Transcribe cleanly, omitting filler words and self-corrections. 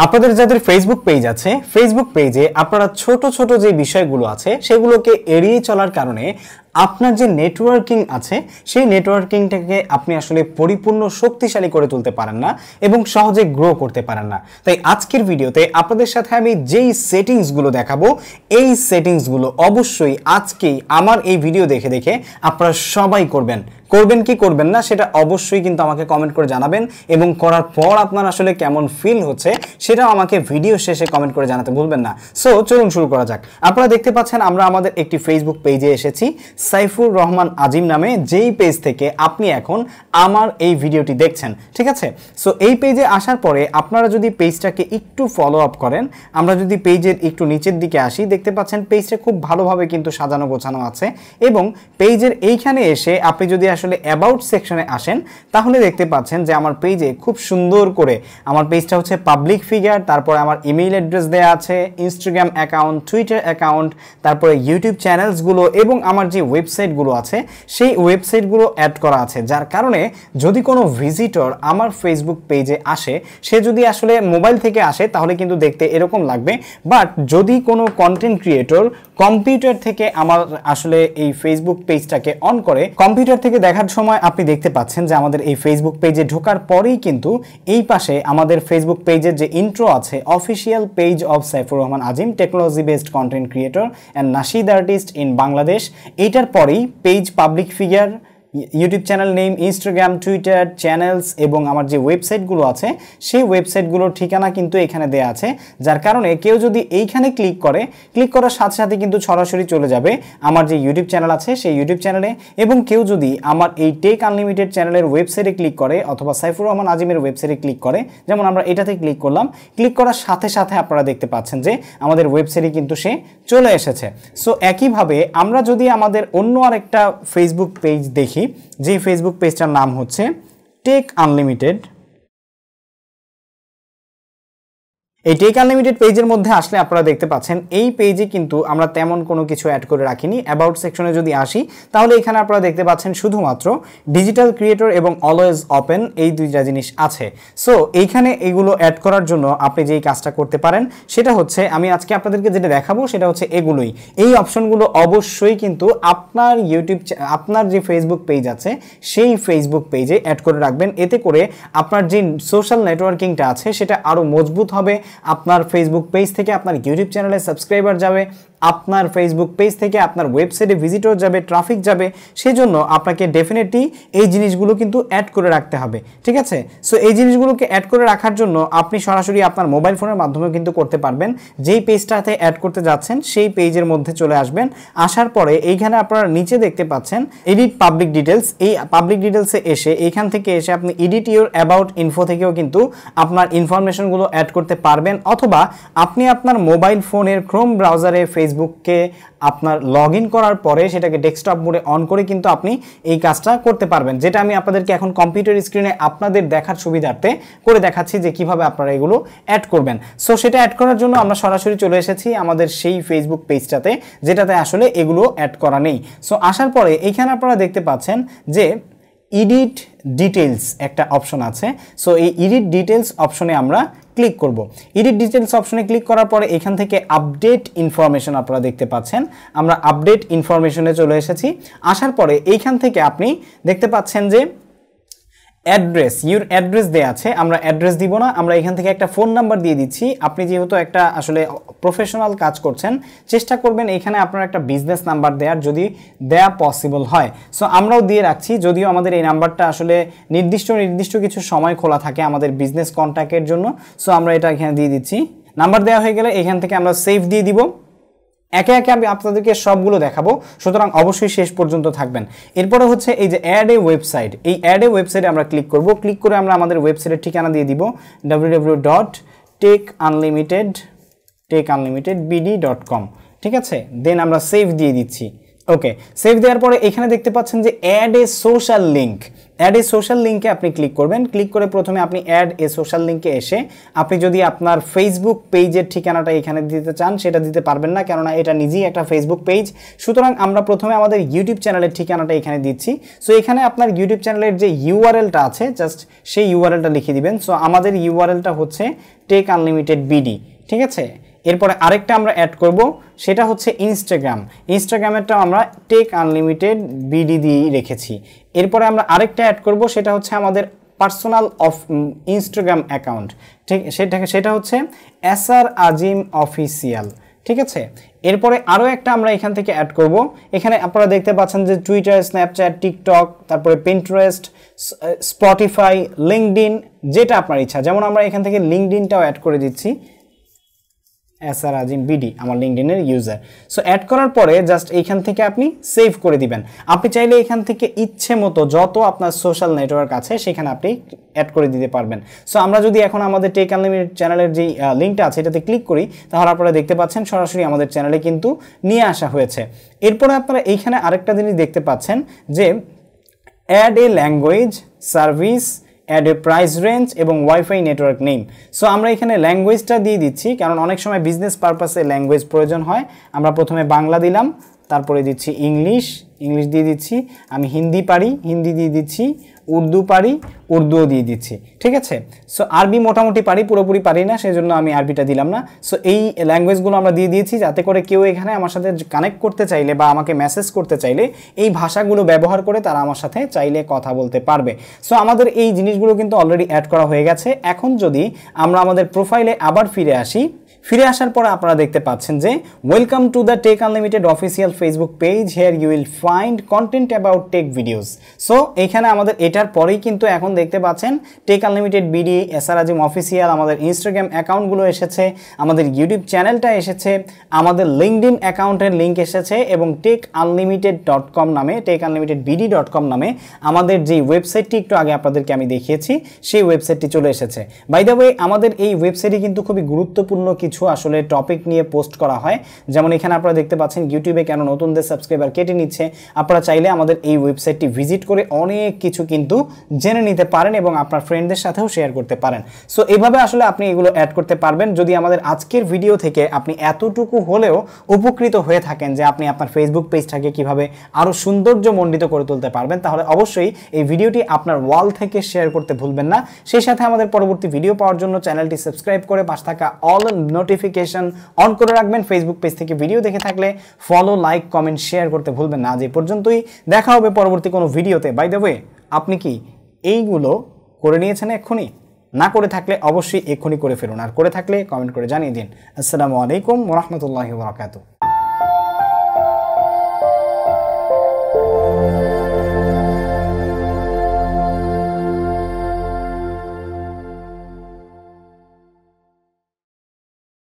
আপনাদের যাদের Facebook page আছে, ফেসবুক পেজে আপনারা ছোট ছোট যে বিষয়গুলো আছে সেগুলোকে এড়িয়ে চলার কারণে আপনার যে নেটওয়ার্কিং আছে সেই নেটওয়ার্কিংটাকে আপনি আসলে পরিপূর্ণ শক্তিশালী করে তুলতে পারেন না এবং সহজে গ্রো করতে পারেন না। তাই আজকের ভিডিওতে আপনাদের সাথে আমি যেই সেটিংসগুলো দেখাবো, এই সেটিংসগুলো অবশ্যই আজকেই আমার এই ভিডিও দেখে দেখে আপনারা সবাই করবেন কি করবেন না সেটা অবশ্যই কিন্তু আমাকে কমেন্ট করে জানাবেন এবং করার পর আপনার আসলে কেমন ফিল হচ্ছে সেটাও আমাকে ভিডিও শেষে কমেন্ট করে জানাতে ভুলবেন না। সো চলুন শুরু করা যাক। আপনারা দেখতে পাচ্ছেন আমরা আমাদের একটি ফেসবুক পেজে এসেছি, সাইফুর রহমান আজিম নামে, যেই পেজ থেকে আপনি এখন আমার এই ভিডিওটি দেখছেন, ঠিক আছে? সো এই পেজে আসার পরে আপনারা যদি পেজটাকে একটু ফলো আপ করেন, আমরা যদি পেজের একটু নিচের দিকে আসি, দেখতে পাচ্ছেন পেজটা খুব ভালোভাবে কিন্তু সাজানো গোছানো আছে এবং পেজের এইখানে এসে আপনি যদি আসলে অ্যাবাউট সেকশনে আসেন তাহলে দেখতে পাচ্ছেন যে আমার পেজে খুব সুন্দর করে আমার পেজটা হচ্ছে পাবলিক ফিগার, তারপরে আমার ইমেইল অ্যাড্রেস দেওয়া আছে, ইনস্টাগ্রাম অ্যাকাউন্ট, টুইটার অ্যাকাউন্ট, তারপরে ইউটিউব চ্যানেলসগুলো এবং আমার যে ওয়েবসাইটগুলো আছে সেই ওয়েবসাইটগুলো অ্যাড করা আছে, যার কারণে যদি কোনো ভিজিটর আমার ফেসবুক পেজে আসে, সে যদি আসলে মোবাইল থেকে আসে তাহলে কিন্তু দেখতে এরকম লাগবে। বাট যদি কোনো কন্টেন্ট ক্রিয়েটর কম্পিউটার থেকে আমার আসলে এই ফেসবুক পেজটাকে অন করে, কম্পিউটার থেকে দেখার সময় আপনি দেখতে পাচ্ছেন যে আমাদের এই ফেসবুক পেজে ঢোকার পরেই কিন্তু এই পাশে আমাদের ফেসবুক পেজের যে ইন্ট্রো আছে, official page of Saifur Rahman Azim, technology based content creator and nasheed artist in Bangladesh, এইটার পরেই page public figure, YouTube channel name, Instagram, Twitter channels এবং আমার যে ওয়েবসাইটগুলো আছে সেই ওয়েবসাইটগুলোর ঠিকানা কিন্তু এখানে দেয়া আছে, যার কারণে কেউ যদি এইখানে ক্লিক করার সাথে সাথে কিন্তু সরাসরি চলে যাবে আমার যে ইউটিউব চ্যানেল আছে সেই ইউটিউব চ্যানেলে। এবং কেউ যদি আমার এই টেক আনলিমিটেড চ্যানেলের ওয়েবসাইটে ক্লিক করে অথবা সাইফুর রহমান আজিমের ওয়েবসাইটে ক্লিক করে, যেমন আমরা এটাতে ক্লিক করলাম, ক্লিক করার সাথে সাথে আপনারা দেখতে পাচ্ছেন যে আমাদের ওয়েবসাইটে কিন্তু সে চলে এসেছে। সো একইভাবে আমরা যদি আমাদের অন্য আরেকটা ফেসবুক পেজ দেখি, যে ফেসবুক পেজটার নাম হচ্ছে টেক আনলিমিটেড, এই টেক আনলিমিটেড পেজের মধ্যে আসলে আপনারা দেখতে পাচ্ছেন এই পেজে কিন্তু আমরা তেমন কোনো কিছু অ্যাড করে রাখিনি। অ্যাবাউট সেকশনে যদি আসি তাহলে এখানে আপনারা দেখতে পাচ্ছেন শুধুমাত্র ডিজিটাল ক্রিয়েটর এবং অলওয়েজ ওপেন, এই দুইটা জিনিস আছে। সো এইখানে এগুলো অ্যাড করার জন্য আপনি যেই কাজটা করতে পারেন সেটা হচ্ছে, আমি আজকে আপনাদেরকে যেটা দেখাবো সেটা হচ্ছে এগুলোই, এই অপশনগুলো অবশ্যই কিন্তু আপনার আপনার যে ফেসবুক পেজ আছে সেই ফেসবুক পেজে অ্যাড করে রাখবেন। এতে করে আপনার যে সোশ্যাল নেটওয়ার্কিংটা আছে সেটা আরও মজবুত হবে। আপনার ফেসবুক পেজ থেকে আপনার ইউটিউব চ্যানেলে সাবস্ক্রাইবার যাবে, আপনার ফেসবুক পেজ থেকে আপনার ওয়েবসাইটে ভিজিটর যাবে, ট্রাফিক যাবে, সেজন্য আপনাকে ডেফিনেটলি এই জিনিসগুলো কিন্তু অ্যাড করে রাখতে হবে, ঠিক আছে? সো এই জিনিসগুলোকে অ্যাড করে রাখার জন্য আপনি সরাসরি আপনার মোবাইল ফোনের মাধ্যমে কিন্তু করতে পারবেন। যেই পেজটাতে অ্যাড করতে যাচ্ছেন সেই পেজের মধ্যে চলে আসবেন, আসার পরে এইখানে আপনারা নিচে দেখতে পাচ্ছেন এডিট পাবলিক ডিটেলস, এই পাবলিক ডিটেলসে এসে এইখান থেকে এসে আপনি এডিট ইউর অ্যাবাউট ইনফো থেকেও কিন্তু আপনার ইনফরমেশনগুলো অ্যাড করতে পারবেন, অথবা আপনি আপনার মোবাইল ফোনের ক্রোম ব্রাউজারে ফেসবুককে আপনার লগ ইন করার পরে সেটাকে ডেস্কটপ মোডে অন করে কিন্তু আপনি এই কাজটা করতে পারবেন, যেটা আমি আপনাদেরকে এখন কম্পিউটার স্ক্রিনে আপনাদের দেখার সুবিধার্থে করে দেখাচ্ছি যে কিভাবে আপনারা এগুলো অ্যাড করবেন। সো সেটা অ্যাড করার জন্য আমরা সরাসরি চলে এসেছি আমাদের সেই ফেসবুক পেজটাতে যেটাতে আসলে এগুলো অ্যাড করা নেই। সো আসার পরে এইখানে আপনারা দেখতে পাচ্ছেন যে এডিট ডিটেলস একটা অপশন আছে। সো এই এডিট ডিটেলস অপশনে আমরা ক্লিক করব। এডিট ডিটেলস অপশনে ক্লিক করার পরে এখান থেকে আপডেট ইনফরমেশন আপনারা দেখতে পাচ্ছেন, আমরা আপডেট ইনফরমেশনে চলে এসেছি। আসার পরে এইখান থেকে আপনি দেখতে পাচ্ছেন যে অ্যাড্রেস, ইউর অ্যাড্রেস দেয়া আছে, আমরা অ্যাড্রেস দিব না, আমরা এখান থেকে একটা ফোন নাম্বার দিয়ে দিচ্ছি। আপনি যেহেতু একটা আসলে প্রফেশনাল কাজ করছেন, চেষ্টা করবেন এখানে আপনার একটা বিজনেস নাম্বার দেওয়ার, যদি দেয়া পসিবল হয়। সো আমরাও দিয়ে রাখছি, যদিও আমাদের এই নাম্বারটা আসলে নির্দিষ্ট কিছু সময় খোলা থাকে আমাদের বিজনেস কন্ট্যাক্টের জন্য। সো আমরা এটা এখানে দিয়ে দিচ্ছি। নাম্বার দেওয়া হয়ে গেলে এখান থেকে আমরা সেভ দিয়ে দিব। একে একে আমি আপনাদেরকে সবগুলো দেখাবো, সুতরাং অবশ্যই শেষ পর্যন্ত থাকবেন। এরপরে হচ্ছে এই যে অ্যাড এ ওয়েবসাইট, এই অ্যাড এ ওয়েবসাইটে আমরা ক্লিক করব। ক্লিক করে আমরা আমাদের ওয়েবসাইটের ঠিকানা দিয়ে দিব www.tekanlimitedbd.com, ঠিক আছে? দেন আমরা সেভ দিয়ে দিচ্ছি। ওকে, সেভ দেওয়ার পরে এখানে দেখতে পাচ্ছেন যে add a social link. Add a social লিঙ্কে আপনি ক্লিক করবেন। ক্লিক করে প্রথমে আপনি অ্যাড এ সোশ্যাল লিঙ্কে এসে আপনি যদি আপনার ফেসবুক পেজের ঠিকানাটা এখানে দিতে চান সেটা দিতে পারবেন না, কেননা এটা নিজেই একটা ফেসবুক পেজ। সুতরাং আমরা প্রথমে আমাদের ইউটিউব চ্যানেলের ঠিকানাটা এখানে দিচ্ছি। সো এখানে আপনার ইউটিউব চ্যানেলের যে ইউআরএলটা আছে জাস্ট সেই ইউআরএলটা লিখে দিবেন। সো আমাদের ইউআরএলটা হচ্ছে টেক আনলিমিটেড বিডি, ঠিক আছে। এরপরে আরেকটা আমরা অ্যাড করব, সেটা হচ্ছে ইনস্টাগ্রামেরটা আমরা টেক আনলিমিটেড বিডি দিয়ে রেখেছি। এরপরে আমরা আরেকটা অ্যাড করব, সেটা হচ্ছে আমাদের পার্সোনাল ইনস্টাগ্রাম অ্যাকাউন্ট, ঠিক সেটা হচ্ছে এসআর আজিম অফিসিয়াল, ঠিক আছে। এরপরে আরও একটা আমরা এখান থেকে অ্যাড করব। এখানে আপনারা দেখতে পাচ্ছেন যে টুইটার, স্ন্যাপচ্যাট, টিকটক, তারপরে পিন্টারেস্ট, স্পটিফাই, লিঙ্কডইন, যেটা আপনার ইচ্ছা। যেমন আমরা এখান থেকে লিঙ্কডইনটাও অ্যাড করে দিচ্ছি, এসআর আজিম বিডি আমার লিঙ্কডইনের ইউজার। সো অ্যাড করার পরে জাস্ট এইখান থেকে আপনি সেভ করে দিবেন। আপনি চাইলে এখান থেকে ইচ্ছে মতো যত আপনার সোশ্যাল নেটওয়ার্ক আছে সেখানে আপনি অ্যাড করে দিতে পারবেন। সো আমরা যদি এখন আমাদের টেক আনলিমিটেড চ্যানেলের যে লিঙ্কটা আছে এটাতে ক্লিক করি, তাহলে আপনারা দেখতে পাচ্ছেন সরাসরি আমাদের চ্যানেলে কিন্তু নিয়ে আসা হয়েছে। এরপরে আপনারা এইখানে আরেকটা জিনিস দেখতে পাচ্ছেন যে add a language, service, add a price range এবং ওয়াইফাই নেটওয়ার্ক নেম। সো আমরা এখানে ল্যাঙ্গুয়েজটা দিয়ে দিচ্ছি, কারণ অনেক সময় বিজনেস পারপাসে ল্যাঙ্গুয়েজ প্রয়োজন হয়। আমরা প্রথমে বাংলা দিলাম, তারপরে দিচ্ছি ইংলিশ দিয়ে দিচ্ছি। আমি হিন্দি পারি, হিন্দি দিয়ে দিচ্ছি। উর্দু পারি, উর্দুও দিয়ে দিচ্ছি, ঠিক আছে। সো আরবি মোটামুটি পারি, পুরোপুরি পারি না, সেজন্য আমি আরবিটা দিলাম না। সো এই ল্যাঙ্গুয়েজগুলো আমরা দিয়ে দিয়েছি, যাতে করে কেউ এখানে আমার সাথে কানেক্ট করতে চাইলে বা আমাকে মেসেজ করতে চাইলে এই ভাষাগুলো ব্যবহার করে তারা আমার সাথে চাইলে কথা বলতে পারবে। সো আমাদের এই জিনিসগুলো কিন্তু অলরেডি অ্যাড করা হয়ে গেছে। এখন যদি আমরা আমাদের প্রোফাইলে আবার ফিরে আসার পরে আপনারা দেখতে পাচ্ছেন যে welcome to the tech unlimited official Facebook page, here you will find content about tech videos. So এখানে আমাদের এটার পরেই কিন্তু এখন দেখতে পাচ্ছেন tech unlimited BD, SR Azim official, আমাদের ইনস্টাগ্রাম অ্যাকাউন্টগুলো এসেছে, আমাদের ইউটিউব চ্যানেলটা এসেছে, আমাদের লিঙ্কডইন অ্যাকাউন্টের লিঙ্ক এসেছে এবং techaunlimited.com নামে, techaunlimitedbd.com নামে আমাদের যে ওয়েবসাইটটি একটু আগে আপনাদেরকে আমি দেখিয়েছি সেই ওয়েবসাইটটি চলে এসেছে। বাই দ্য ওয়ে, আমাদের এই ওয়েবসাইটে কিন্তু খুবই গুরুত্বপূর্ণ কিছু আসলে টপিক নিয়ে পোস্ট করা হয়। যেমন এখানে আপনারা দেখতে পাচ্ছেন ইউটিউবে কেন নতুনদের সাবস্ক্রাইবার কেটে নিচ্ছে। আপনারা চাইলে আমাদের এই ওয়েবসাইটটি ভিজিট করে অনেক কিছু কিন্তু জেনে নিতে পারেন এবং আপনার ফ্রেন্ডদের সাথেও শেয়ার করতে পারেন। সো এইভাবে আসলে আপনি এগুলো অ্যাড করতে পারবেন। যদি আমাদের আজকের ভিডিও থেকে আপনি এতটুকু হলেও উপকৃত হয়ে থাকেন যে আপনি আপনার ফেসবুক পেজটাকে কিভাবে আরও সৌন্দর্যমণ্ডিত করে তুলতে পারবেন, তাহলে অবশ্যই এই ভিডিওটি আপনার ওয়াল থেকে শেয়ার করতে ভুলবেন না। সেই সাথে আমাদের পরবর্তী ভিডিও পাওয়ার জন্য চ্যানেলটি সাবস্ক্রাইব করে পাশে থাকা অল নোটিফিকেশন অন করে রাখবেন। ফেসবুক পেজ থেকে ভিডিও দেখে থাকলে ফলো, লাইক, কমেন্ট, শেয়ার করতে ভুলবেন না। আজ এই পর্যন্তই, দেখা হবে পরবর্তী কোনো ভিডিওতে। বাই দ্য ওয়ে, আপনি কি এইগুলো করে নিয়েছেন এক্ষুনি? না করে থাকলে অবশ্যই এক্ষুনি করে ফেলুন, আর করে থাকলে কমেন্ট করে জানিয়ে দিন। আসসালামু আলাইকুম ওয়া রাহমাতুল্লাহি ওয়া বারাকাতুহু।